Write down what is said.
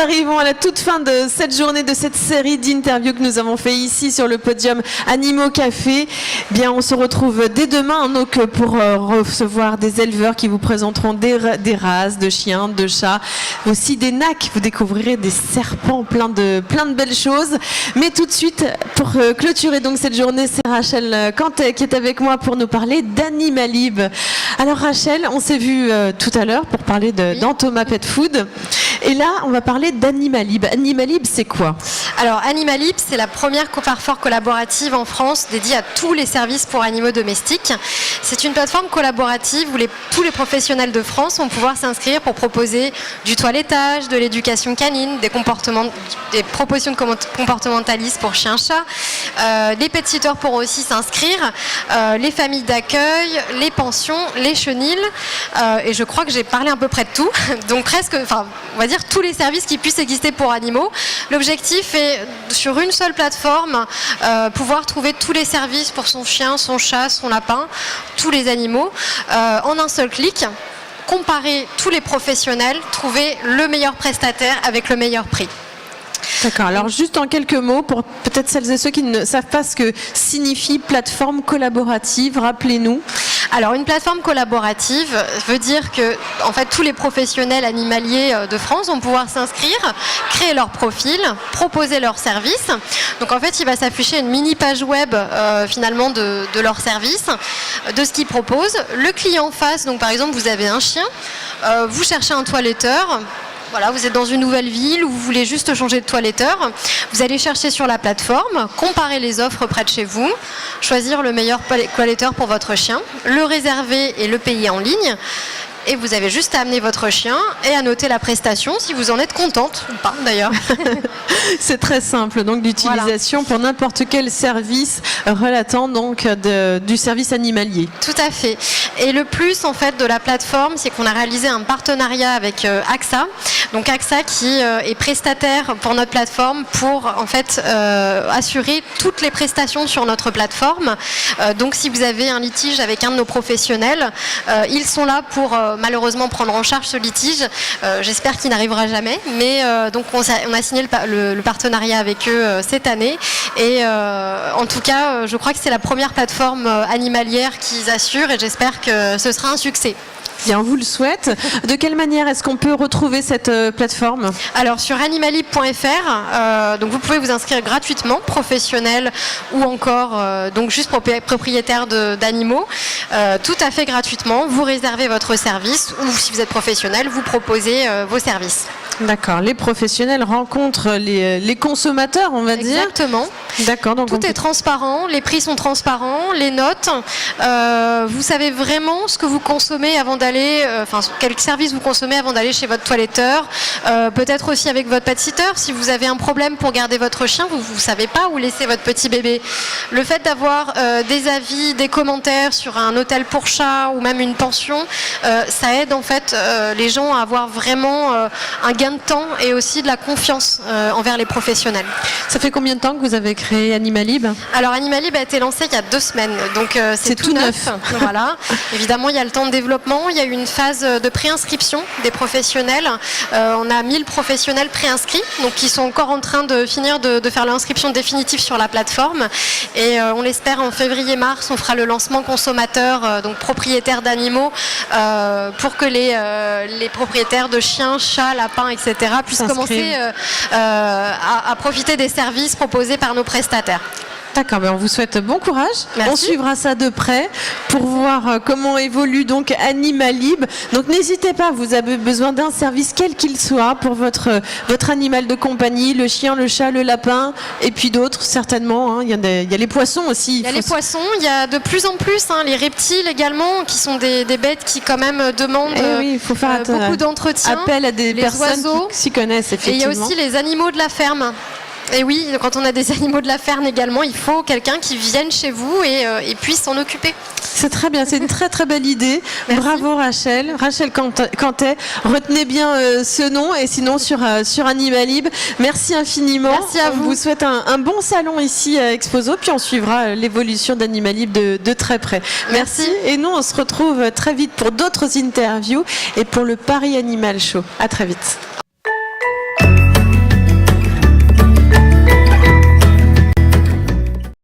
arrivons à la toute fin de cette journée, de cette série d'interviews que nous avons fait ici sur le podium Animaux Café. Bien, on se retrouve dès demain donc, pour recevoir des éleveurs qui vous présenteront des races de chiens, de chats, aussi des nacs. Vous découvrirez des serpents, plein de belles choses. Mais tout de suite, pour clôturer donc cette journée, c'est Rachel Cantet qui est avec moi pour nous parler d'Animalib. Alors Rachel, on s'est vu tout à l'heure pour parler d'Antoma Pet Food. Et là, on va parler d'Animalib. Animalib, c'est quoi? Alors, Animalib, c'est la première Carrefour collaborative en France dédiée à tous les services pour animaux domestiques. C'est une plateforme collaborative où tous les professionnels de France vont pouvoir s'inscrire pour proposer du toilettage, de l'éducation canine, des propositions comportementalistes pour chiens-chats. Les pet-sitters pourront aussi s'inscrire, les familles d'accueil, les pensions, les chenils. Et je crois que j'ai parlé à peu près de tout. Donc presque, on va dire tous les services qui puissent exister pour animaux. L'objectif est, sur une seule plateforme, pouvoir trouver tous les services pour son chien, son chat, son lapin, tous les animaux, en un seul clic, comparer tous les professionnels, trouver le meilleur prestataire avec le meilleur prix. D'accord, alors juste en quelques mots, pour peut-être celles et ceux qui ne savent pas ce que signifie plateforme collaborative, rappelez-nous. Alors une plateforme collaborative veut dire que en fait, tous les professionnels animaliers de France vont pouvoir s'inscrire, créer leur profil, proposer leurs services. Donc en fait il va s'afficher une mini page web finalement de leurs services, de ce qu'ils proposent. Le client en face, donc par exemple vous avez un chien, vous cherchez un toiletteur. Voilà, vous êtes dans une nouvelle ville ou vous voulez juste changer de toiletteur. Vous allez chercher sur la plateforme, comparer les offres près de chez vous, choisir le meilleur toiletteur pour votre chien, le réserver et le payer en ligne. Et vous avez juste à amener votre chien et à noter la prestation si vous en êtes contente ou pas d'ailleurs. C'est très simple donc d'utilisation pour n'importe quel service relatant donc du service animalier. Tout à fait. Et le plus en fait de la plateforme, c'est qu'on a réalisé un partenariat avec AXA. Donc AXA qui est prestataire pour notre plateforme pour en fait assurer toutes les prestations sur notre plateforme. Donc si vous avez un litige avec un de nos professionnels, ils sont là pour malheureusement prendre en charge ce litige. J'espère qu'il n'arrivera jamais, mais donc on a signé le partenariat avec eux cette année et en tout cas je crois que c'est la première plateforme animalière qu'ils assurent et j'espère que ce sera un succès. Bien, on vous le souhaite. De quelle manière est-ce qu'on peut retrouver cette plateforme? Alors sur animalib.fr, donc vous pouvez vous inscrire gratuitement, professionnel ou encore donc juste propriétaire d'animaux, tout à fait gratuitement. Vous réservez votre service ou si vous êtes professionnel, vous proposez vos services. D'accord. Les professionnels rencontrent les consommateurs, on va dire. Exactement. D'accord. Donc tout est transparent, les prix sont transparents, les notes. Vous savez vraiment ce que vous consommez avant d'aller, quel service vous consommez avant d'aller chez votre toiletteur. Peut-être aussi avec votre pet-sitter. Si vous avez un problème pour garder votre chien, vous ne savez pas où laisser votre petit bébé. Le fait d'avoir des avis, des commentaires sur un hôtel pour chat ou même une pension, ça aide en fait les gens à avoir vraiment un gain de temps et aussi de la confiance envers les professionnels. Ça fait combien de temps que vous avez créé Animalib? Alors Animalib a été lancé il y a 2 semaines, donc c'est tout neuf. Voilà. Évidemment, il y a le temps de développement, il y a eu une phase de préinscription des professionnels. On a 1000 professionnels préinscrits, donc qui sont encore en train de finir de faire l'inscription définitive sur la plateforme. Et on l'espère en février-mars, on fera le lancement consommateur, donc propriétaires d'animaux, pour que les propriétaires de chiens, chats, lapins, etc. puissent commencer à profiter des services proposés par nos prestataires. D'accord, on vous souhaite bon courage. Merci. On suivra ça de près pour voir comment évolue donc Animalib. Donc n'hésitez pas, vous avez besoin d'un service quel qu'il soit pour votre animal de compagnie, le chien, le chat, le lapin et puis d'autres certainement. Hein. Il y a les poissons aussi. Il y a les poissons, il y a de plus en plus les reptiles également qui sont des bêtes qui quand même demandent il faut faire beaucoup d'entretien. Appel à des personnes qui s'y connaissent effectivement. Et il y a aussi les animaux de la ferme. Et oui, quand on a des animaux de la ferme également, il faut quelqu'un qui vienne chez vous et puisse s'en occuper. C'est très bien, c'est une très très belle idée. Merci. Bravo Rachel Cantet. Retenez bien ce nom et sinon sur Animalib. Merci infiniment. Merci à vous. On vous souhaite un bon salon ici à Exposo, puis on suivra l'évolution d'Animalib de très près. Merci. Et nous, on se retrouve très vite pour d'autres interviews et pour le Paris Animal Show. À très vite.